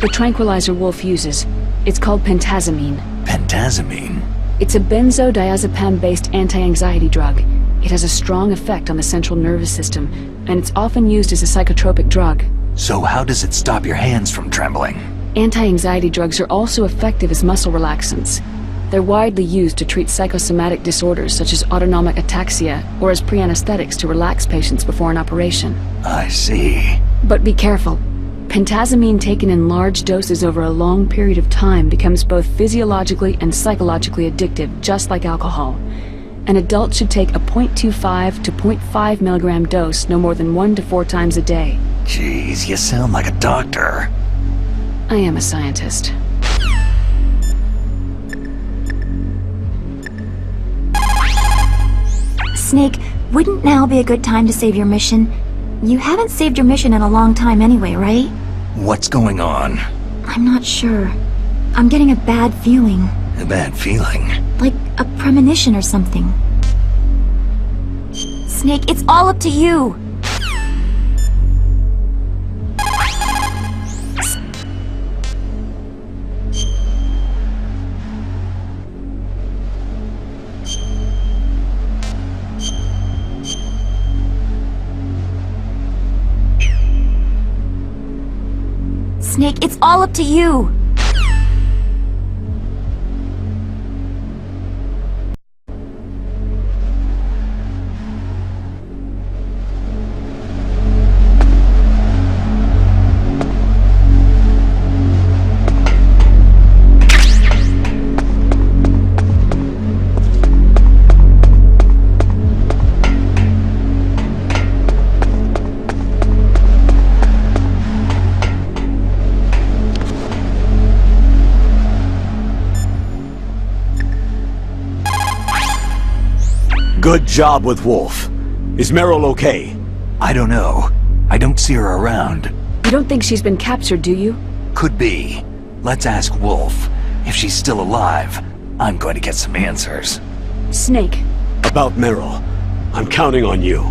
the tranquilizer Wolf uses. It's called pentazamine. Pentazamine? It's a benzodiazepam-based anti-anxiety drug. It has a strong effect on the central nervous system, and it's often used as a psychotropic drug. So how does it stop your hands from trembling? Anti-anxiety drugs are also effective as muscle relaxants. They're widely used to treat psychosomatic disorders such as autonomic ataxia or as pre-anesthetics to relax patients before an operation. I see. But be careful. Pentazamine taken in large doses over a long period of time becomes both physiologically and psychologically addictive, just like alcohol. An adult should take a 0.25 to 0.5 milligram dose no more than 1 to 4 times a day. Jeez, you sound like a doctor. I am a scientist. Snake, wouldn't now be a good time to save your mission? You haven't saved your mission in a long time anyway, right? What's going on? I'm not sure. I'm getting a bad feeling. A bad feeling? Like a premonition or something. Snake, it's all up to you! Snake, it's all up to you! Good job with Wolf. Is Meryl okay? I don't know. I don't see her around. You don't think she's been captured, do you? Could be. Let's ask Wolf. If she's still alive, I'm going to get some answers. Snake. About Meryl. I'm counting on you.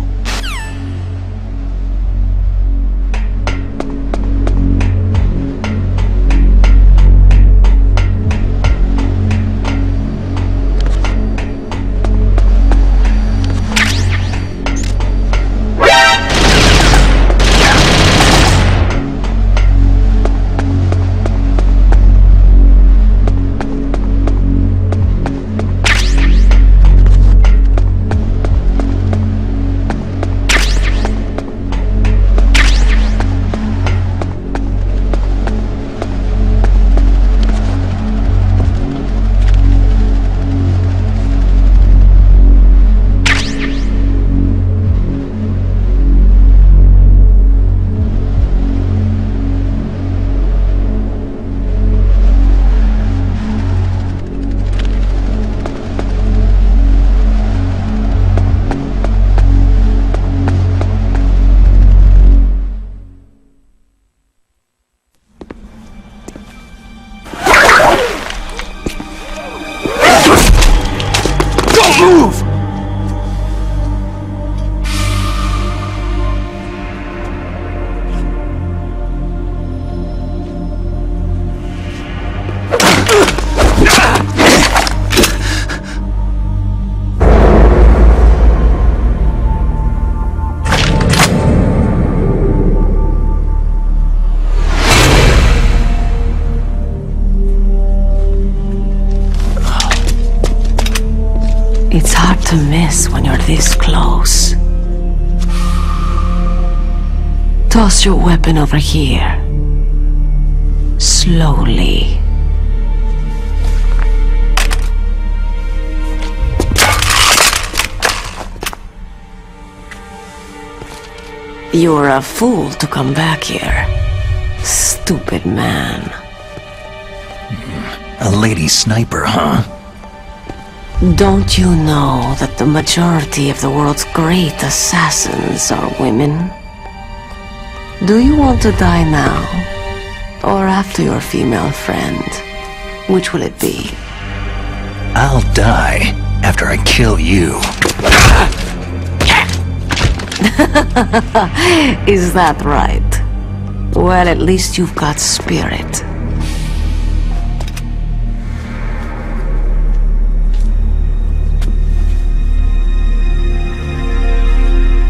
Move! It's hard to miss when you're this close. Toss your weapon over here. Slowly. You're a fool to come back here. Stupid man. A lady sniper, huh? Don't you know that the majority of the world's great assassins are women? Do you want to die now? Or after your female friend? Which will it be? I'll die after I kill you. Is that right? Well, at least you've got spirit.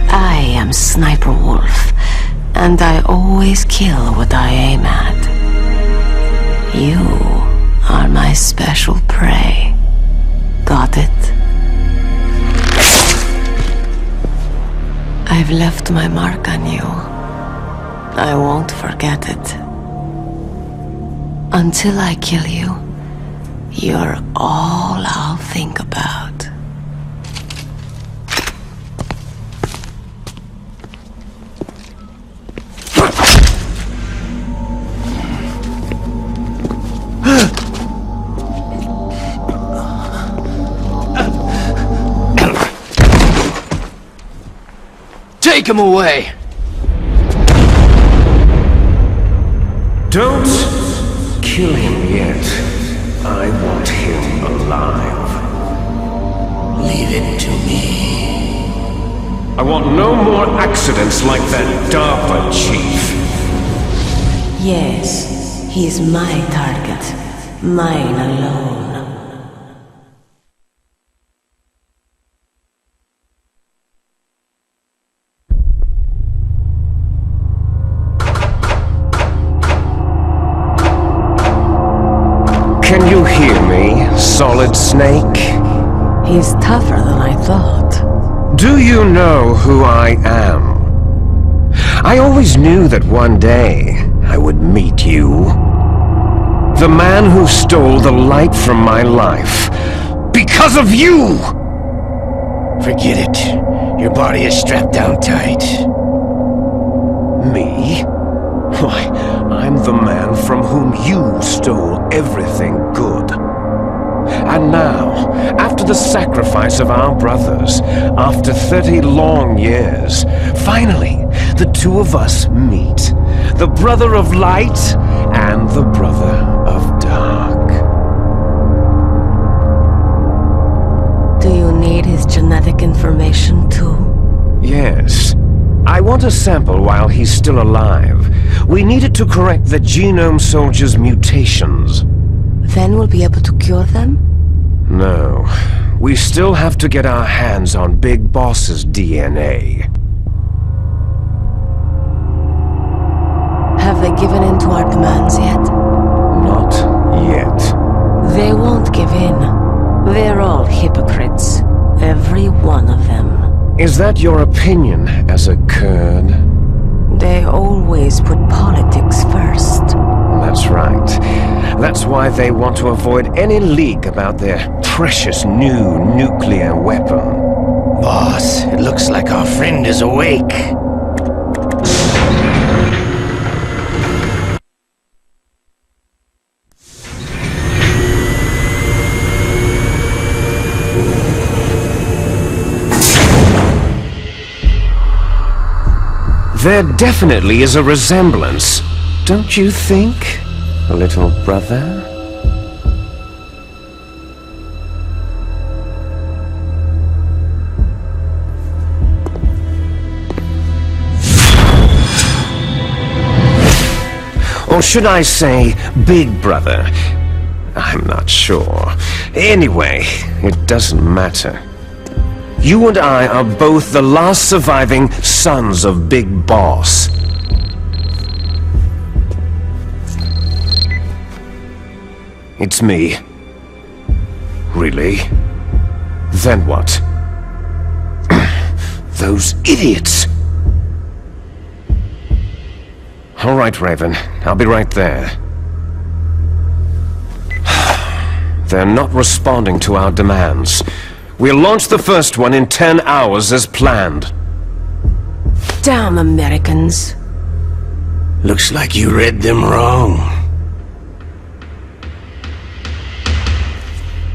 I am Sniper Wolf, and I always kill what I aim at. You are my special prey. Got it? I've left my mark on you. I won't forget it. Until I kill you, you're all I'll think about. Take him away! Don't kill him yet. I want him alive. Leave it to me. I want no more accidents like that DARPA chief. Yes, he's my target. Mine alone. Can you hear me, Solid Snake? He's tougher than I thought. Do you know who I am? I always knew that one day I would meet you. The man who stole the light from my life. Because of you! Forget it. Your body is strapped down tight. Me? Why, I'm the man from whom you stole everything good. And now, after the sacrifice of our brothers, after 30 long years, finally, the two of us meet. The brother of light and the brother of dark. Do you need his genetic information too? Yes. I want a sample while he's still alive. We need it to correct the Genome Soldier's mutations. Then we'll be able to cure them? No. We still have to get our hands on Big Boss's DNA. Have they given in to our demands yet? Not yet. They won't give in. They're all hypocrites. Every one of them. Is that your opinion as a Kurd? They always put politics first. That's right. That's why they want to avoid any leak about their precious new nuclear weapon. Boss, it looks like our friend is awake. There definitely is a resemblance, don't you think, little brother? Or should I say, big brother? I'm not sure. Anyway, it doesn't matter. You and I are both the last surviving sons of Big Boss. It's me. Really? Then what? Those idiots! All right, Raven. I'll be right there. They're not responding to our demands. We'll launch the first one in 10 hours as planned. Damn Americans. Looks like you read them wrong.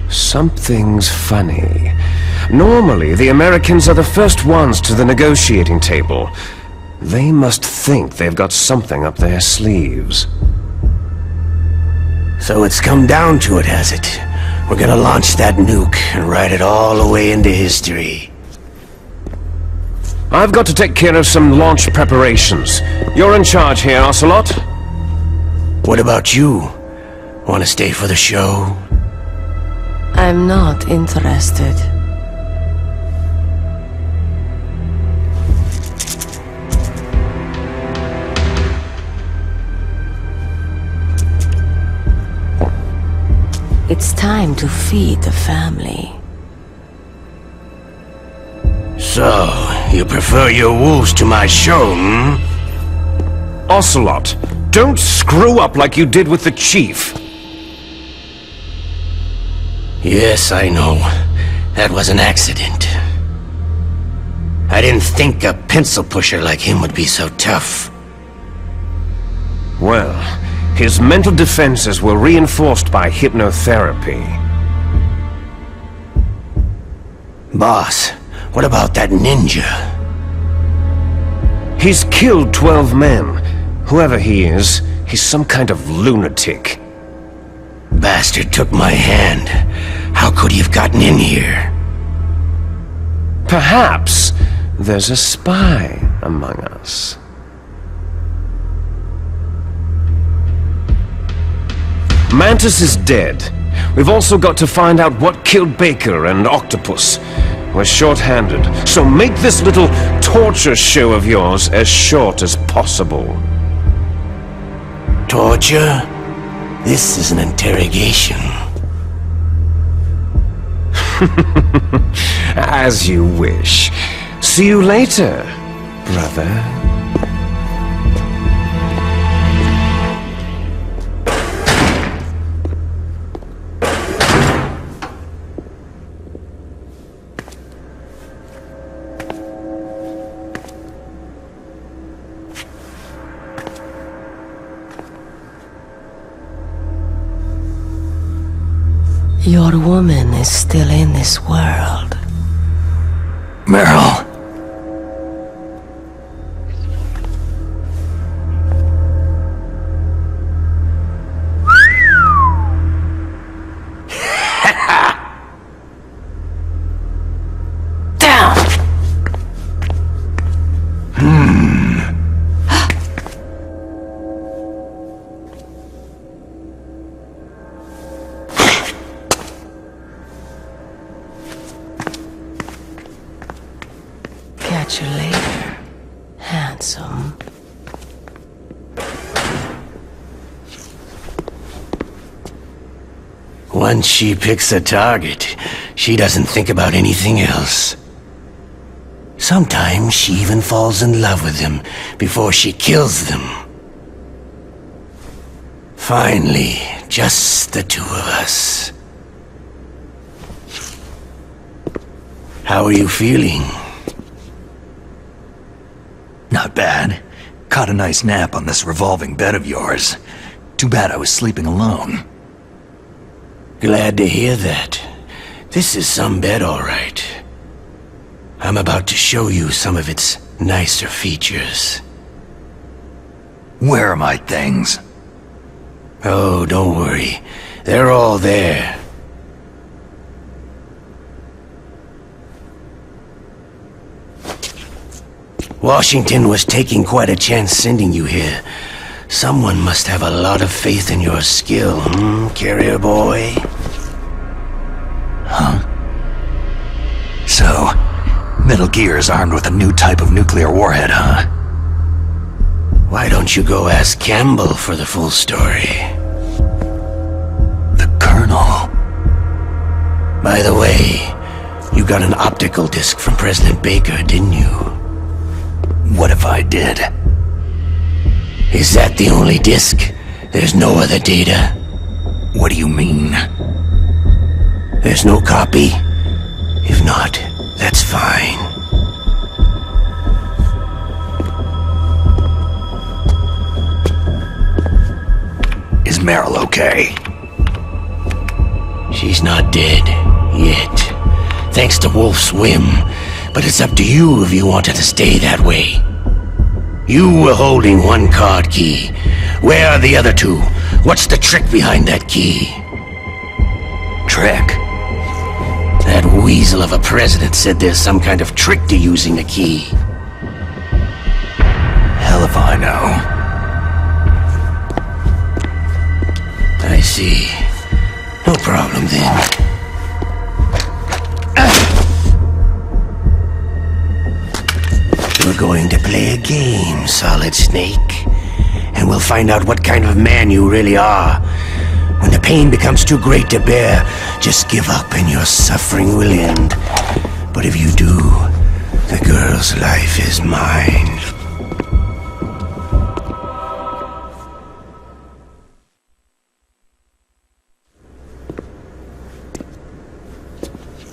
Something's funny. Normally, the Americans are the first ones to the negotiating table. They must think they've got something up their sleeves. So it's come down to it, has it? We're gonna launch that nuke and write it all away into history. I've got to take care of some launch preparations. You're in charge here, Ocelot. What about you? Want to stay for the show? I'm not interested. It's time to feed the family. So, you prefer your wolves to my show, hmm? Ocelot, don't screw up like you did with the chief. Yes, I know. That was an accident. I didn't think a pencil pusher like him would be so tough. Well, his mental defenses were reinforced by hypnotherapy. Boss, what about that ninja? He's killed 12 men. Whoever he is, he's some kind of lunatic. Bastard took my hand. How could he have gotten in here? Perhaps there's a spy among us. Mantis is dead. We've also got to find out what killed Baker and Octopus. We're short-handed, so make this little torture show of yours as short as possible. Torture? This is an interrogation. As you wish. See you later, brother. Your woman is still in this world. Meryl. Catch you later, handsome. Once she picks a target, she doesn't think about anything else. Sometimes she even falls in love with them before she kills them. Finally, just the two of us. How are you feeling? Not bad. Caught a nice nap on this revolving bed of yours. Too bad I was sleeping alone. Glad to hear that. This is some bed, all right. I'm about to show you some of its nicer features. Where are my things? Oh, don't worry. They're all there. Washington was taking quite a chance sending you here. Someone must have a lot of faith in your skill, carrier boy? Huh? So, Metal Gear is armed with a new type of nuclear warhead, huh? Why don't you go ask Campbell for the full story? The Colonel. By the way, you got an optical disc from President Baker, didn't you? What if I did? Is that the only disc? There's no other data? What do you mean? There's no copy? If not, that's fine. Is Meryl okay? She's not dead, yet. Thanks to Wolf's whim. But it's up to you if you want her to stay that way. You were holding one card key. Where are the other two? What's the trick behind that key? Trick? That weasel of a president said there's some kind of trick to using the key. know. I see. No problem then. We're going to play a game, Solid Snake. And we'll find out what kind of man you really are. When the pain becomes too great to bear, just give up and your suffering will end. But if you do, the girl's life is mine.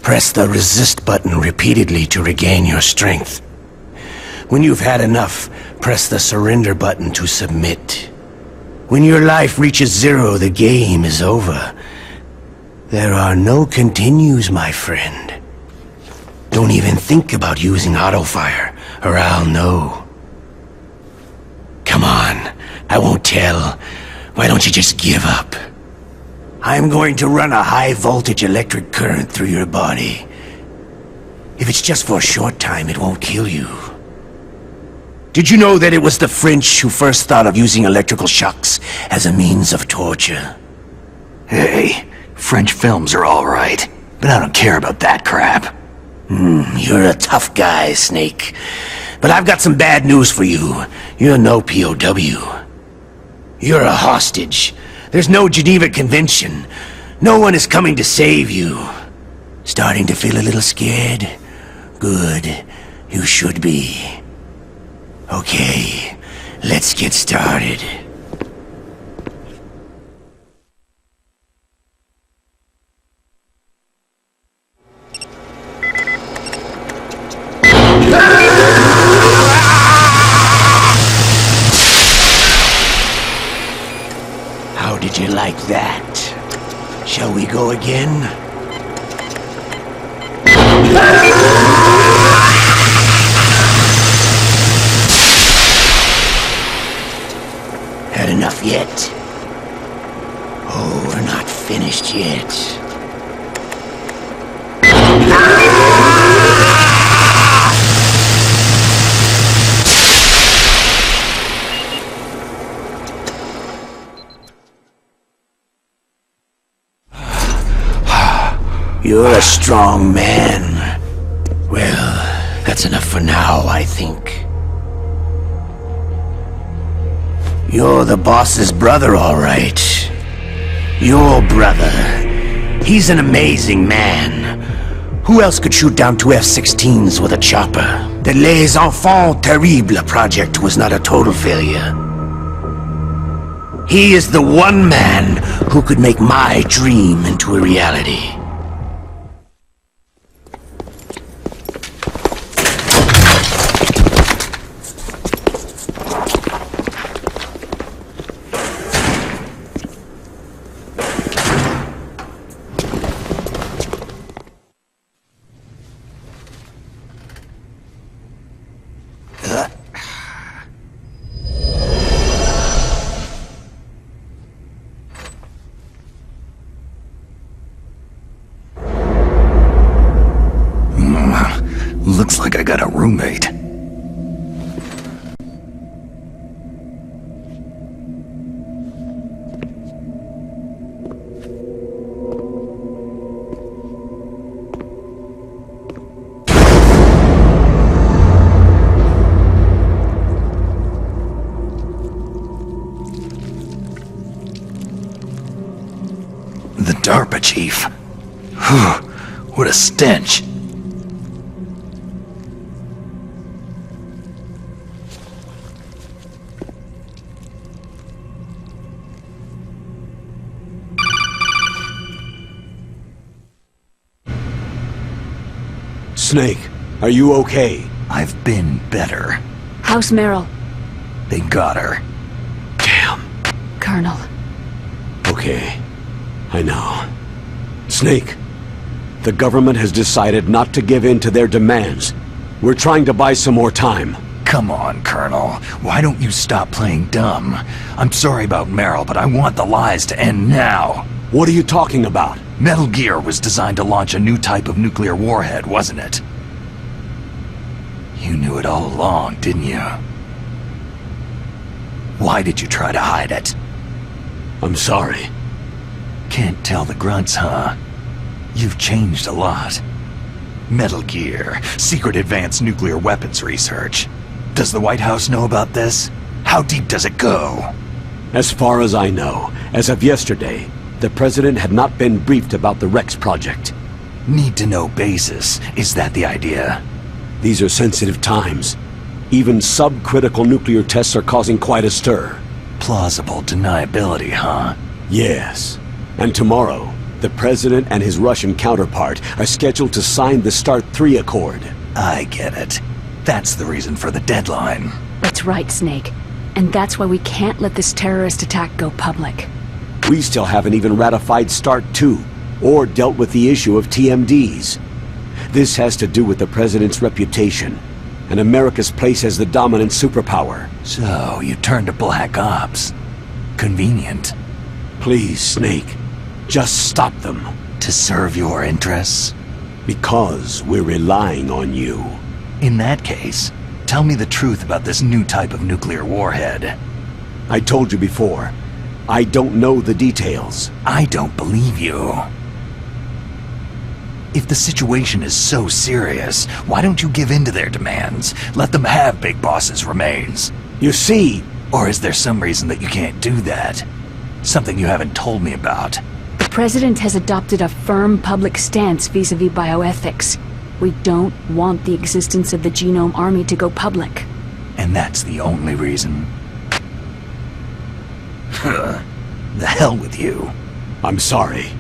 Press the resist button repeatedly to regain your strength. When you've had enough, press the surrender button to submit. When your life reaches 0, the game is over. There are no continues, my friend. Don't even think about using auto-fire, or I'll know. Come on, I won't tell. Why don't you just give up? I'm going to run a high-voltage electric current through your body. If it's just for a short time, it won't kill you. Did you know that it was the French who first thought of using electrical shocks as a means of torture? Hey, French films are alright, but I don't care about that crap. You're a tough guy, Snake. But I've got some bad news for you. You're no POW. You're a hostage. There's no Geneva Convention. No one is coming to save you. Starting to feel a little scared? Good. You should be. Okay, let's get started. How did you like that? Shall we go again? Had enough yet? Oh, we're not finished yet. You're a strong man. Well, that's enough for now, I think. You're the boss's brother, all right. Your brother. He's an amazing man. Who else could shoot down 2 F-16s with a chopper? The Les Enfants Terribles project was not a total failure. He is the one man who could make my dream into a reality. Looks like I got a roommate. The DARPA chief. Whew, what a stench. Snake, are you okay? I've been better. House Merrill. They got her. Damn. Colonel. Okay, I know. Snake, the government has decided not to give in to their demands. We're trying to buy some more time. Come on, Colonel. Why don't you stop playing dumb? I'm sorry about Merrill, but I want the lies to end now. What are you talking about? Metal Gear was designed to launch a new type of nuclear warhead, wasn't it? You knew it all along, didn't you? Why did you try to hide it? I'm sorry. Can't tell the grunts, huh? You've changed a lot. Metal Gear, secret advanced nuclear weapons research. Does the White House know about this? How deep does it go? As far as I know, as of yesterday, the President had not been briefed about the Rex project. Need-to-know basis. Is that the idea? These are sensitive times. Even subcritical nuclear tests are causing quite a stir. Plausible deniability, huh? Yes. And tomorrow, the President and his Russian counterpart are scheduled to sign the START 3 Accord. I get it. That's the reason for the deadline. That's right, Snake. And that's why we can't let this terrorist attack go public. We still haven't even ratified START 2, or dealt with the issue of TMDs. This has to do with the President's reputation, and America's place as the dominant superpower. So, you turned to Black Ops. Convenient. Please, Snake, just stop them. To serve your interests? Because we're relying on you. In that case, tell me the truth about this new type of nuclear warhead. I told you before, I don't know the details. I don't believe you. If the situation is so serious, why don't you give in to their demands? Let them have Big Boss's remains. You see... Or is there some reason that you can't do that? Something you haven't told me about. The President has adopted a firm public stance vis-à-vis bioethics. We don't want the existence of the Genome Army to go public. And that's the only reason? The hell with you. I'm sorry.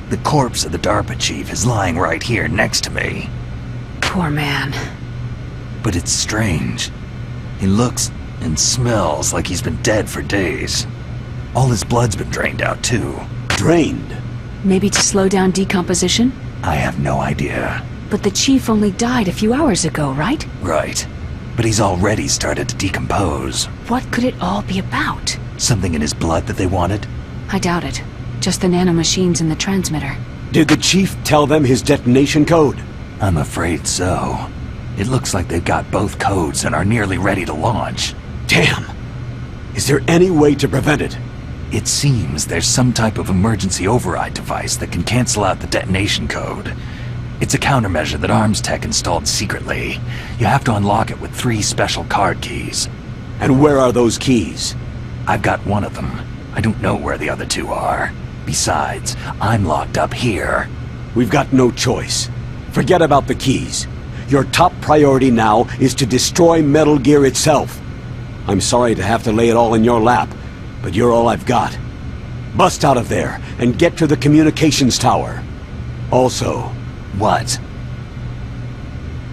The corpse of the DARPA chief is lying right here next to me. Poor man. But it's strange. He looks and smells like he's been dead for days. All his blood's been drained out too. Drained? Maybe to slow down decomposition? I have no idea. But the chief only died a few hours ago, right? Right. But he's already started to decompose. What could it all be about? Something in his blood that they wanted? I doubt it. Just the nanomachines in the transmitter. Did the chief tell them his detonation code? I'm afraid so. It looks like they've got both codes and are nearly ready to launch. Damn! Is there any way to prevent it? It seems there's some type of emergency override device that can cancel out the detonation code. It's a countermeasure that Arms Tech installed secretly. You have to unlock it with 3 special card keys. And where are those keys? I've got one of them. I don't know where the other 2 are. Besides, I'm locked up here. We've got no choice. Forget about the keys. Your top priority now is to destroy Metal Gear itself. I'm sorry to have to lay it all in your lap, but you're all I've got. Bust out of there and get to the communications tower. Also... What?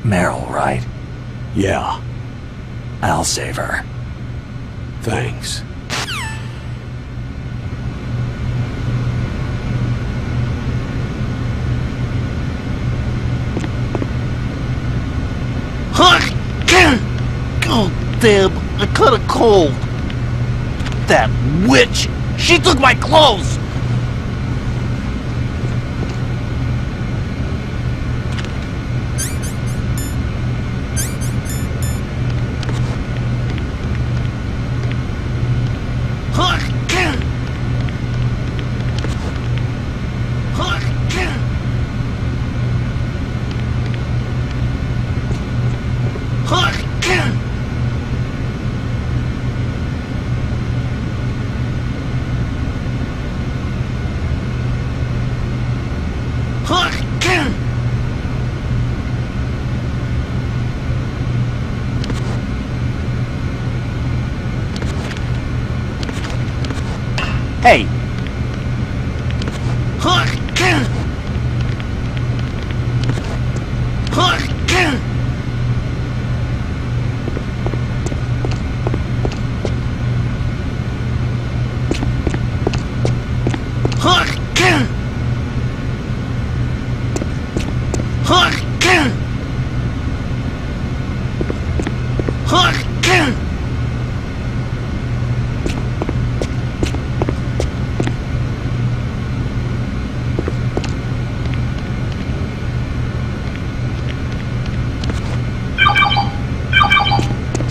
Meryl, right? Yeah. I'll save her. Thanks. Oh, damn, I caught a cold. That witch! She took my clothes! Hey!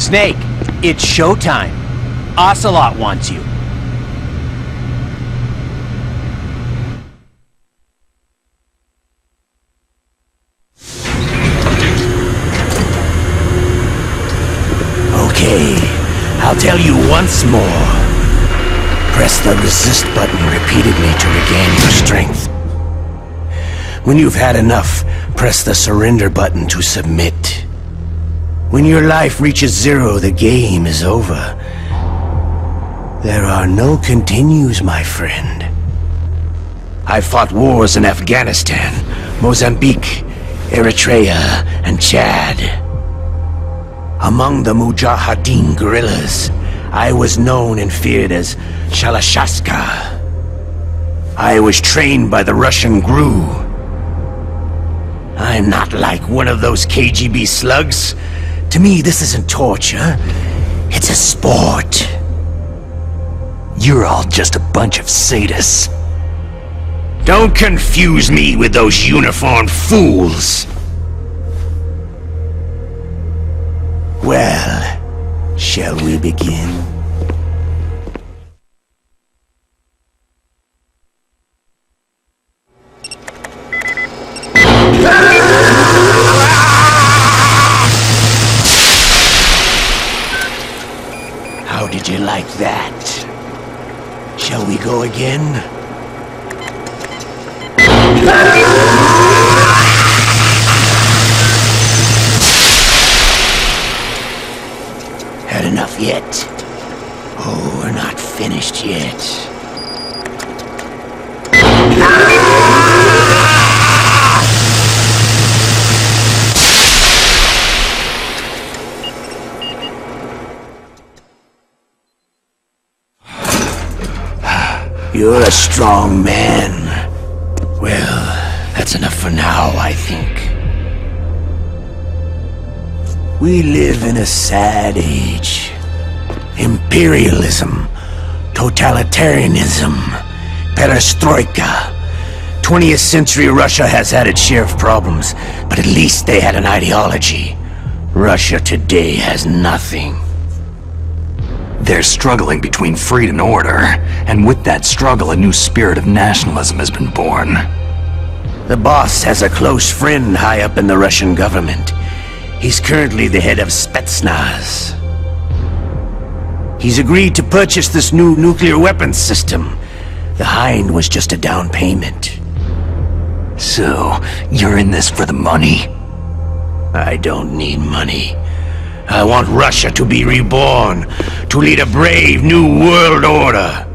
Snake, it's showtime. Ocelot wants you. Okay, I'll tell you once more. Press the resist button repeatedly to regain your strength. When you've had enough, press the surrender button to submit. When your life reaches 0, the game is over. There are no continues, my friend. I fought wars in Afghanistan, Mozambique, Eritrea, and Chad. Among the Mujahideen guerrillas, I was known and feared as Shalashaska. I was trained by the Russian GRU. I'm not like one of those KGB slugs. To me, this isn't torture. It's a sport. You're all just a bunch of sadists. Don't confuse me with those uniformed fools. Well, shall we begin? How did you like that? Shall we go again? Had enough yet? Oh, we're not finished yet. You're a strong man. Well, that's enough for now, I think. We live in a sad age. Imperialism, totalitarianism, perestroika. 20th century Russia has had its share of problems, but at least they had an ideology. Russia today has nothing. They're struggling between freedom and order, and with that struggle, a new spirit of nationalism has been born. The boss has a close friend high up in the Russian government. He's currently the head of Spetsnaz. He's agreed to purchase this new nuclear weapons system. The Hind was just a down payment. So, you're in this for the money? I don't need money. I want Russia to be reborn, to lead a brave new world order.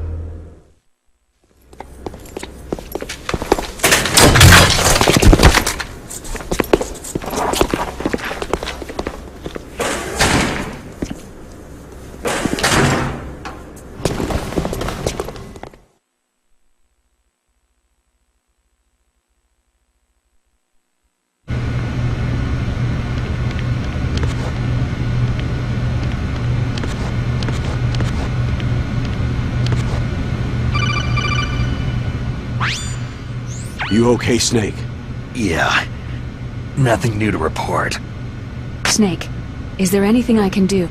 You okay, Snake? Yeah. Nothing new to report. Snake, is there anything I can do?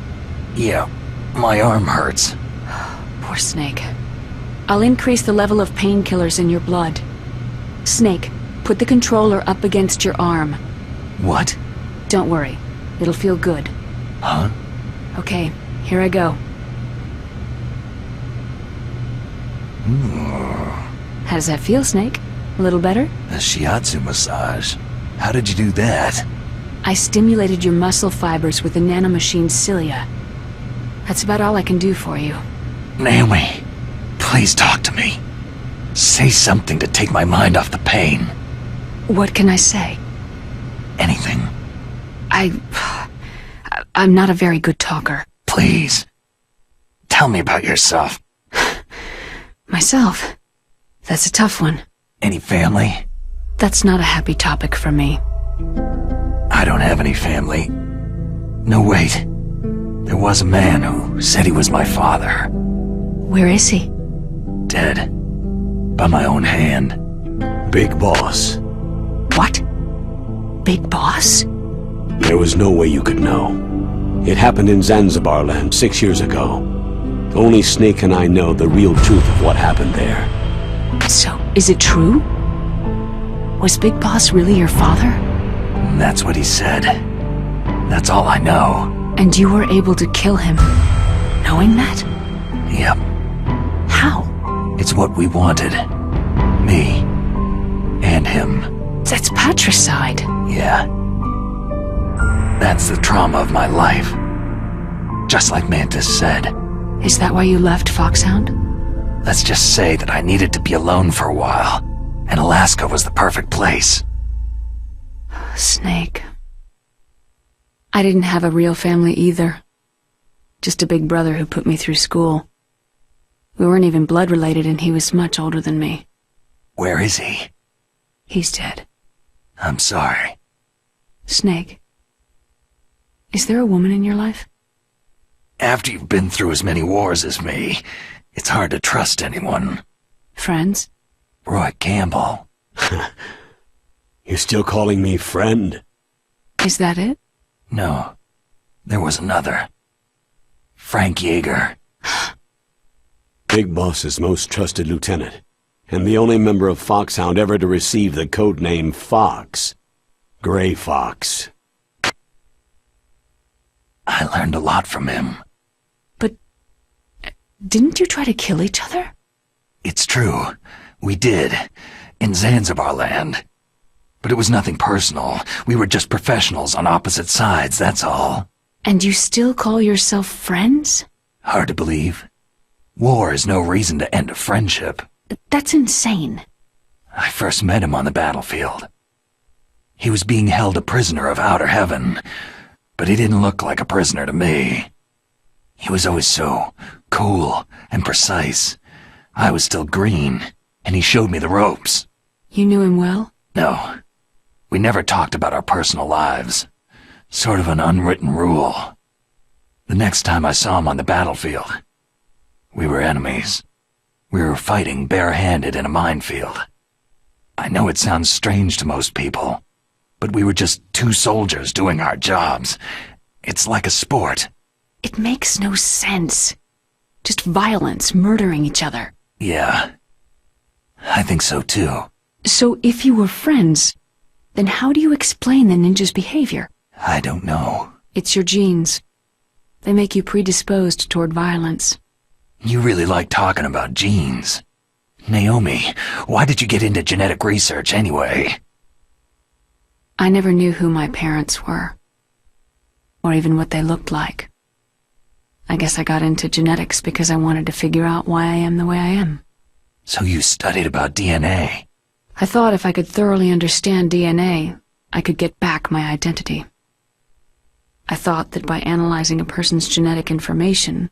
Yeah, my arm hurts. Poor Snake. I'll increase the level of painkillers in your blood. Snake, put the controller up against your arm. What? Don't worry. It'll feel good. Huh? Okay, here I go. How does that feel, Snake? A little better? A shiatsu massage. How did you do that? I stimulated your muscle fibers with the nanomachine cilia. That's about all I can do for you. Naomi, please talk to me. Say something to take my mind off the pain. What can I say? Anything. I'm not a very good talker. Please. Tell me about yourself. Myself? That's a tough one. Any family? That's not a happy topic for me. I don't have any family. No, wait. There was a man who said he was my father. Where is he? Dead. By my own hand. Big Boss. What? Big Boss? There was no way you could know. It happened in Zanzibar land 6 years ago. Only Snake and I know the real truth of what happened there. So, is it true? Was Big Boss really your father? That's what he said. That's all I know. And you were able to kill him, knowing that? Yep. How? It's what we wanted. Me. And him. That's patricide. Yeah. That's the trauma of my life. Just like Mantis said. Is that why you left Foxhound? Let's just say that I needed to be alone for a while, and Alaska was the perfect place. Snake. I didn't have a real family either. Just a big brother who put me through school. We weren't even blood related, and he was much older than me. Where is he? He's dead. I'm sorry. Snake. Is there a woman in your life? After you've been through as many wars as me, it's hard to trust anyone. Friends? Roy Campbell. You're still calling me friend? Is that it? No. There was another. Frank Yeager. Big Boss's most trusted lieutenant, and the only member of Foxhound ever to receive the codename Fox. Gray Fox. I learned a lot from him. But didn't you try to kill each other? It's true. We did. In Zanzibar land. But it was nothing personal. We were just professionals on opposite sides, that's all. And you still call yourself friends? Hard to believe. War is no reason to end a friendship. That's insane. I first met him on the battlefield. He was being held a prisoner of outer heaven, but he didn't look like a prisoner to me. He was always so cool and precise. I was still green, and he showed me the ropes. You knew him well? No. We never talked about our personal lives. Sort of an unwritten rule. The next time I saw him on the battlefield, we were enemies. We were fighting barehanded in a minefield. I know it sounds strange to most people, but we were just two soldiers doing our jobs. It's like a sport. It makes no sense. Just violence, murdering each other. Yeah. I think so too. So if you were friends, then how do you explain the ninja's behavior? I don't know. It's your genes. They make you predisposed toward violence. You really like talking about genes. Naomi, why did you get into genetic research anyway? I never knew who my parents were, or even what they looked like. I guess I got into genetics because I wanted to figure out why I am the way I am. So you studied about DNA? I thought if I could thoroughly understand DNA, I could get back my identity. I thought that by analyzing a person's genetic information,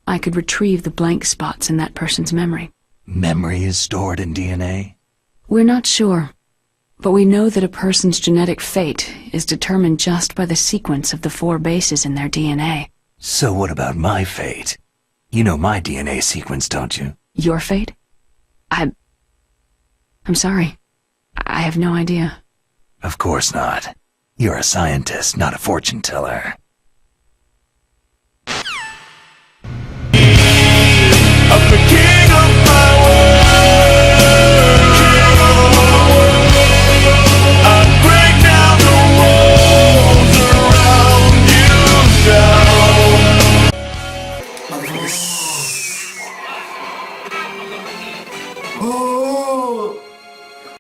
I could retrieve the blank spots in that person's memory. Memory is stored in DNA? We're not sure, but we know that a person's genetic fate is determined just by the sequence of the 4 bases in their DNA. So what about my fate? You know my DNA sequence, don't you? Your fate? I'm sorry. I have no idea. Of course not. You're a scientist, not a fortune teller.